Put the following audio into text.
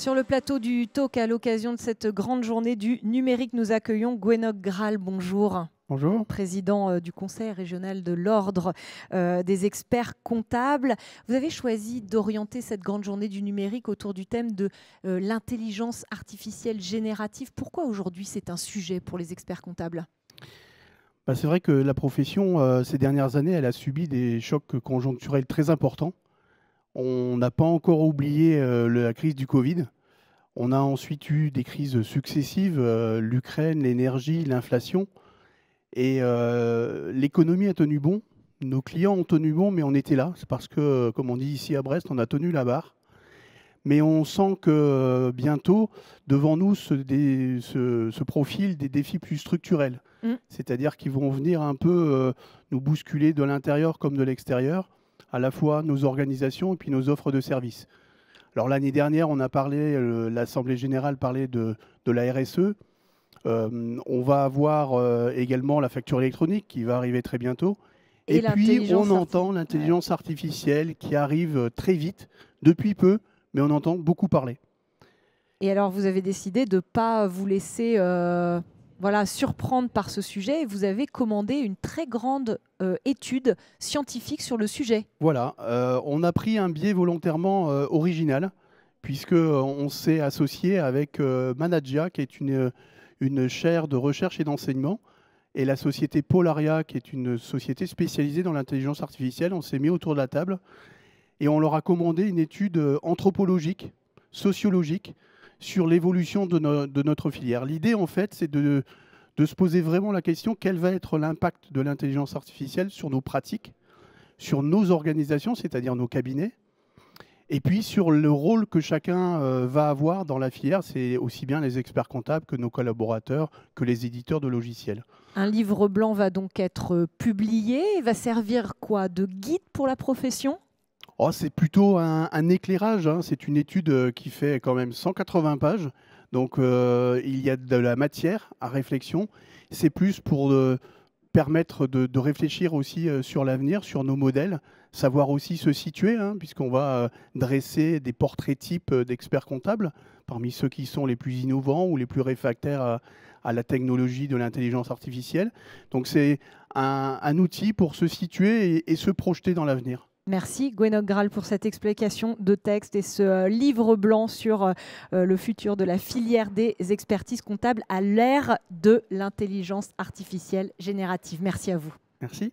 Sur le plateau du Talk, à l'occasion de cette grande journée du numérique, nous accueillons Gwennock Graal. Bonjour. Bonjour. Président du Conseil régional de l'Ordre des experts comptables. Vous avez choisi d'orienter cette grande journée du numérique autour du thème de l'intelligence artificielle générative. Pourquoi aujourd'hui c'est un sujet pour les experts comptables ? C'est vrai que la profession, ces dernières années, elle a subi des chocs conjoncturels très importants. On n'a pas encore oublié la crise du Covid. On a ensuite eu des crises successives, l'Ukraine, l'énergie, l'inflation. Et l'économie a tenu bon. Nos clients ont tenu bon, mais on était là. C'est parce que, comme on dit ici à Brest, on a tenu la barre. Mais on sent que bientôt, devant nous, se profilent des défis plus structurels. C'est-à-dire qu'ils vont venir un peu nous bousculer de l'intérieur comme de l'extérieur, à la fois nos organisations et puis nos offres de services. Alors l'année dernière, on a parlé, l'Assemblée générale parlait de la RSE. On va avoir également la facture électronique qui va arriver très bientôt. Et puis, on entend l'intelligence artificielle qui arrive très vite, depuis peu, mais on entend beaucoup parler. Et alors, vous avez décidé de ne pas vous laisser surprendre par ce sujet et vous avez commandé une très grande étude scientifique sur le sujet. Voilà, on a pris un biais volontairement original, puisqu'on s'est associé avec Managia, qui est une chaire de recherche et d'enseignement, et la société Polaria, qui est une société spécialisée dans l'intelligence artificielle. On s'est mis autour de la table et on leur a commandé une étude anthropologique, sociologique, sur l'évolution de notre filière. L'idée, en fait, c'est de se poser vraiment la question, quel va être l'impact de l'intelligence artificielle sur nos pratiques, sur nos organisations, c'est-à-dire nos cabinets, et puis sur le rôle que chacun va avoir dans la filière. C'est aussi bien les experts comptables que nos collaborateurs, que les éditeurs de logiciels. Un livre blanc va donc être publié. Il va servir quoi, de guide pour la profession ? C'est plutôt un éclairage. C'est une étude qui fait quand même 180 pages. Donc il y a de la matière à réflexion. C'est plus pour permettre de réfléchir aussi sur l'avenir, sur nos modèles, savoir aussi se situer, puisqu'on va dresser des portraits types d'experts comptables, parmi ceux qui sont les plus innovants ou les plus réfractaires à la technologie de l'intelligence artificielle. Donc c'est un outil pour se situer et se projeter dans l'avenir. Merci Gwennock Graal pour cette explication de texte et ce livre blanc sur le futur de la filière des expertises comptables à l'ère de l'intelligence artificielle générative. Merci à vous. Merci.